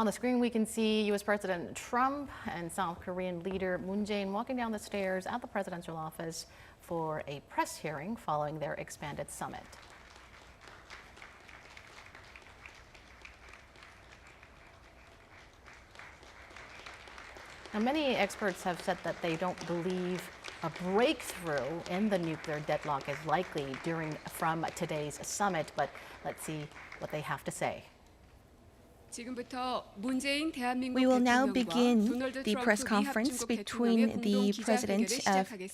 On the screen, we can see U.S. President Trump and South Korean leader Moon Jae-in walking down the stairs at the presidential office for a press hearing following their expanded summit. Now, many experts have said that they don't believe a breakthrough in the nuclear deadlock is likely from today's summit, but let's see what they have to say. We will now begin the press conference between the President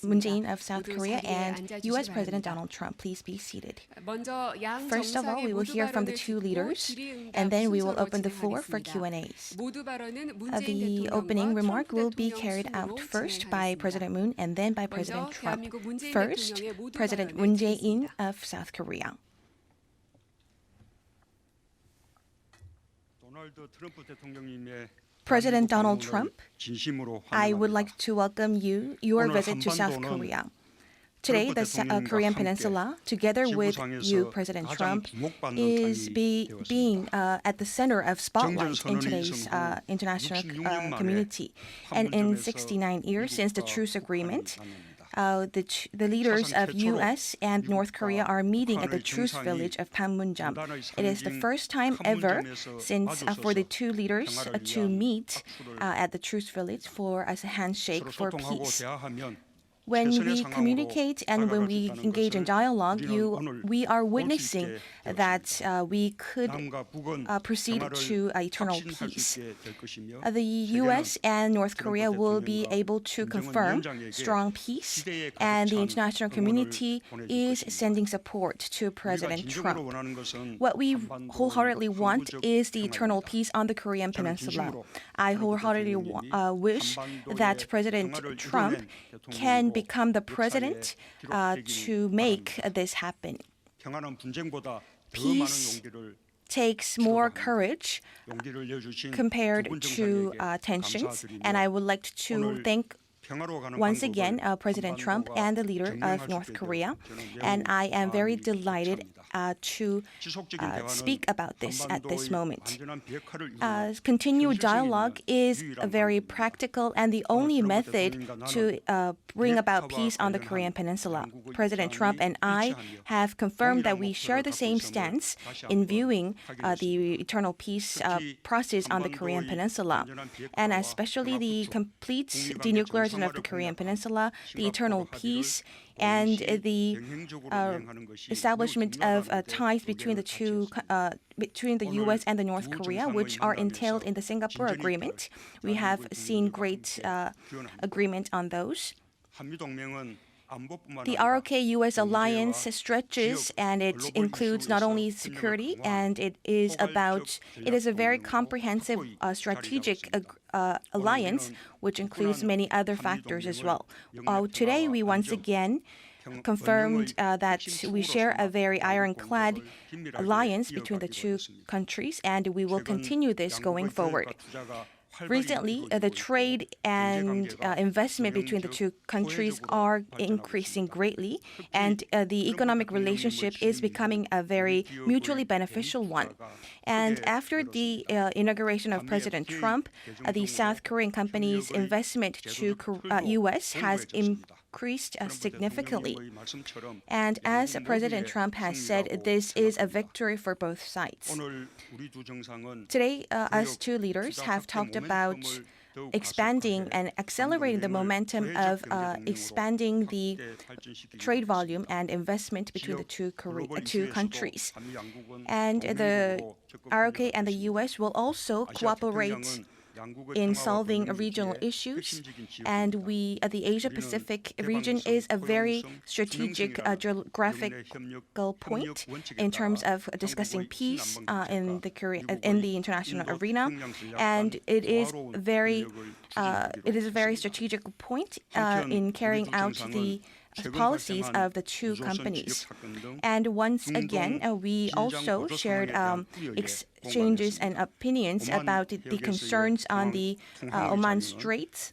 Moon Jae-in of South Korea and U.S. President Donald Trump. Please be seated. First of all, we will hear from the two leaders, and then we will open the floor for Q&As. The opening remark will be carried out first by President Moon and then by President Trump. First, President Moon Jae-in of South Korea. President Donald Trump, I would like to welcome your visit to South Korea. Today, the Korean Peninsula, together with you, President Trump, is being at the center of spotlight in today's international community. And in 69 years since the truce agreement, the leaders of U.S. and North Korea are meeting at the truce village of Panmunjom. It is the first time ever for the two leaders to meet at the truce village as a handshake for peace. When we communicate and when we engage in dialogue, we are witnessing that we could proceed to eternal peace. The U.S. and North Korea will be able to confirm strong peace, and the international community is sending support to President Trump. What we wholeheartedly want is the eternal peace on the Korean Peninsula. I wholeheartedly wish that President Trump can become the president to make this happen. Peace takes more courage compared to tensions, and I would like to thank once again President Trump and the leader of North Korea, and I am very delighted to speak about this at this moment. Continued dialogue is very practical and the only method to bring about peace on the Korean Peninsula. President Trump and I have confirmed that we share the same stance in viewing the eternal peace process on the Korean Peninsula, and especially the complete denuclearization of the Korean Peninsula, the eternal peace, and the establishment of ties between the U.S. and the North Korea, which are entailed in the Singapore Agreement. We have seen great agreement on those. The ROK-U.S. alliance stretches, and it includes not only security, and it is a very comprehensive strategic alliance, which includes many other factors as well. Today, we once again confirmed that we share a very ironclad alliance between the two countries, and we will continue this going forward. Recently, the trade and investment between the two countries are increasing greatly, and the economic relationship is becoming a very mutually beneficial one. And after the inauguration of President Trump, the South Korean company's investment to U.S. has increased significantly. And as President Trump has said, this is a victory for both sides. Today, us two leaders have talked about expanding and accelerating the momentum of expanding the trade volume and investment between the two countries. And the ROK and the U.S. will also cooperate in solving regional issues, and the Asia-Pacific region is a very strategic geographical point in terms of discussing peace in the international arena, and it is a very strategic point in carrying out the policies of the two companies. And once again, we also shared exchanges and opinions about the concerns on the Oman Straits,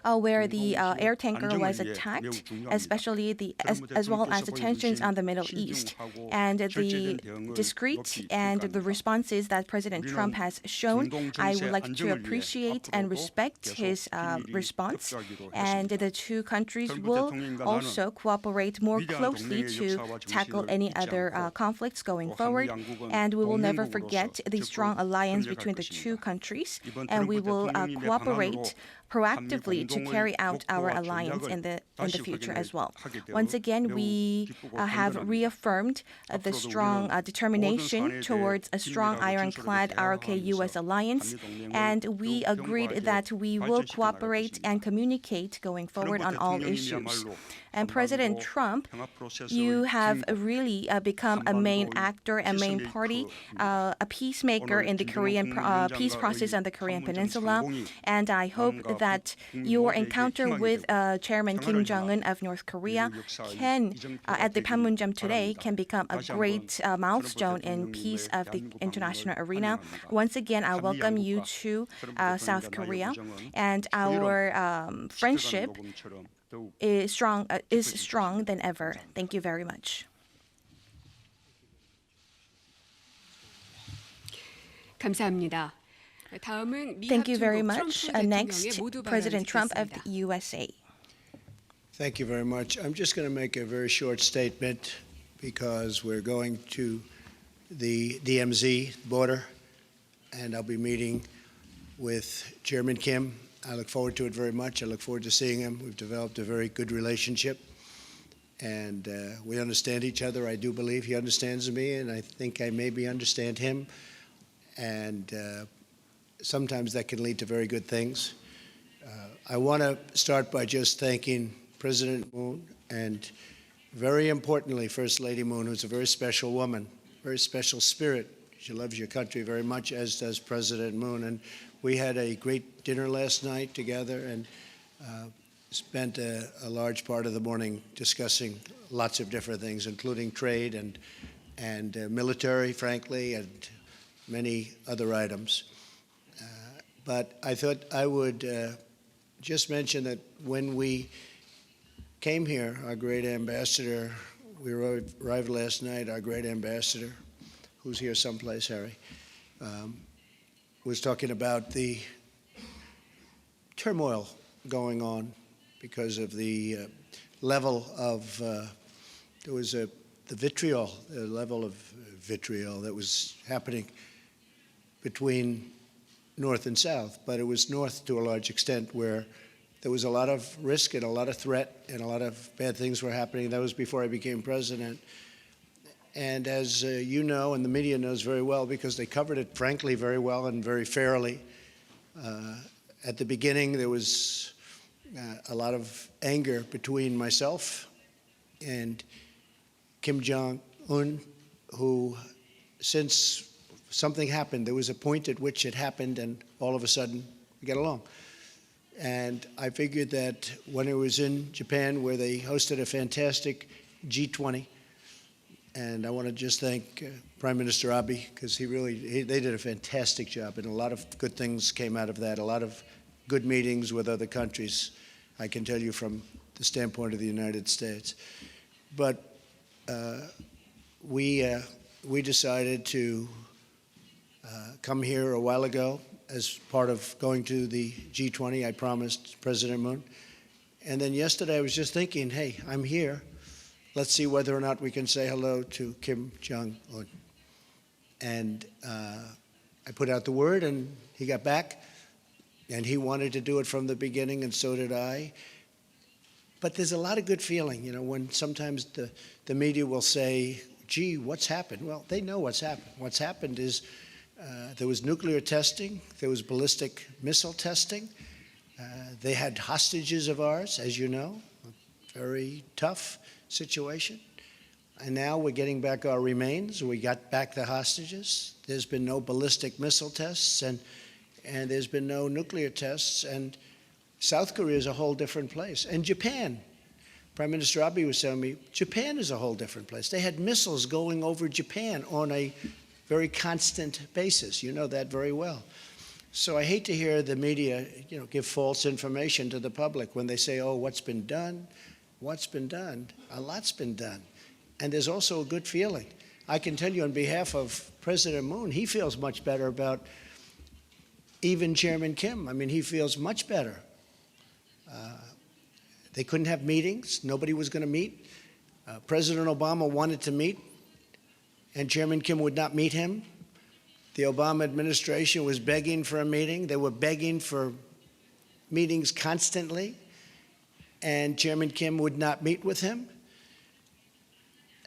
where the air tanker was attacked, especially as well as the tensions on the Middle East, and the discreet and the responses that President Trump has shown. I would like to appreciate and respect his response, and the two countries will also cooperate more closely to tackle any other conflicts going forward, and we will never forget the strong alliance between the two countries, and we will cooperate proactively to carry out our alliance in the future as well. Once again, we have reaffirmed the strong determination towards a strong ironclad ROK-U.S. alliance, and we agreed that we will cooperate and communicate going forward on all issues. And President Trump, you have really become a main actor, a main party, a peacemaker in the Korean peace process on the Korean Peninsula. And I hope that your encounter with Chairman Kim Jong-un of North Korea can, at the Panmunjom today, can become a great milestone in peace of the international arena. Once again, I welcome you to South Korea, and our friendship is strong than ever. Thank you very much. 감사합니다. Thank you very much. Next, President Trump of the USA. Thank you very much. I'm just going to make a very short statement because we're going to the DMZ border, and I'll be meeting with Chairman Kim. I look forward to it very much. I look forward to seeing him. We've developed a very good relationship, and we understand each other. I do believe he understands me, and I think I maybe understand him. And sometimes that can lead to very good things. I want to start by just thanking President Moon and, very importantly, First Lady Moon, who's a very special woman, very special spirit. She loves your country very much, as does President Moon. And we had a great dinner last night together and spent a large part of the morning discussing lots of different things, including trade and military, frankly, and many other items. But I thought I would just mention that when we came here, our great ambassador, we arrived last night, our great ambassador, who's here someplace, Harry, was talking about the turmoil going on because of the level of, there was the vitriol, the level of vitriol that was happening between North and South, but it was North to a large extent where there was a lot of risk and a lot of threat and a lot of bad things were happening. That was before I became president. And as you know, and the media knows very well, because they covered it, frankly, very well and very fairly, at the beginning there was a lot of anger between myself and Kim Jong-un, who, since something happened, there was a point at which it happened, and all of a sudden we get along. And I figured that when I was in Japan, where they hosted a fantastic G20, and I want to just thank Prime Minister Abe, because they did a fantastic job, and a lot of good things came out of that, a lot of good meetings with other countries, I can tell you from the standpoint of the United States. But we decided to come here a while ago as part of going to the G20. I promised President Moon. And then yesterday I was just thinking, hey, I'm here. Let's see whether or not we can say hello to Kim Jong-un. And I put out the word, and he got back, and he wanted to do it from the beginning, and so did I. But there's a lot of good feeling, you know, when sometimes the media will say, gee, what's happened? Well, they know what's happened. What's happened is there was nuclear testing, there was ballistic missile testing, they had hostages of ours, as you know, a very tough situation. And now we're getting back our remains. We got back the hostages. There's been no ballistic missile tests, and there's been no nuclear tests. And South Korea is a whole different place. And Japan, Prime Minister Abe was telling me, Japan is a whole different place. They had missiles going over Japan on a very constant basis. You know that very well. So I hate to hear the media, give false information to the public when they say, oh, what's been done? What's been done? A lot's been done. And there's also a good feeling. I can tell you on behalf of President Moon, he feels much better about even Chairman Kim. I mean, he feels much better. They couldn't have meetings. Nobody was going to meet. President Obama wanted to meet, and Chairman Kim would not meet him. The Obama administration was begging for a meeting. They were begging for meetings constantly, and Chairman Kim would not meet with him.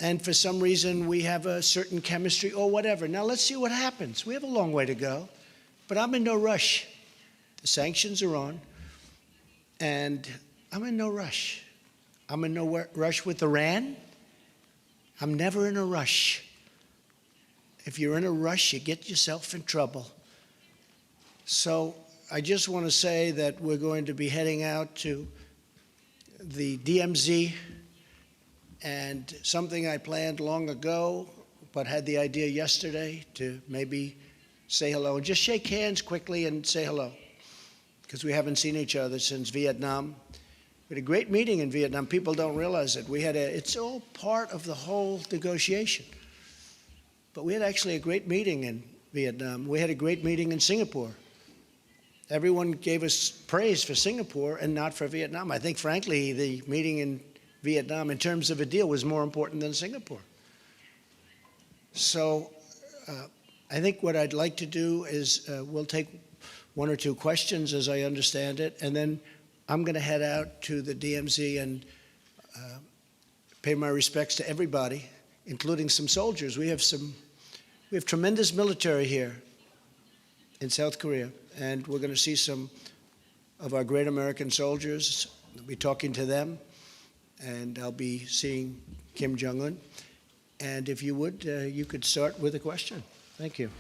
And for some reason, we have a certain chemistry or whatever. Now, let's see what happens. We have a long way to go, but I'm in no rush. The sanctions are on, and I'm in no rush. I'm in no rush with Iran. I'm never in a rush. If you're in a rush, you get yourself in trouble. So I just want to say that we're going to be heading out to the DMZ, and something I planned long ago, but had the idea yesterday to maybe say hello and just shake hands quickly and say hello, because we haven't seen each other since Vietnam. We had a great meeting in Vietnam. People don't realize it. It's all part of the whole negotiation. But we had actually a great meeting in Vietnam. We had a great meeting in Singapore. Everyone gave us praise for Singapore and not for Vietnam. I think, frankly, the meeting in Vietnam, in terms of a deal, was more important than Singapore. So I think what I'd like to do is we'll take one or two questions, as I understand it, and then I'm going to head out to the DMZ and pay my respects to everybody, including some soldiers. We have tremendous military here in South Korea, and we're going to see some of our great American soldiers. I'll be talking to them, and I'll be seeing Kim Jong-un. And if you would, you could start with a question. Thank you.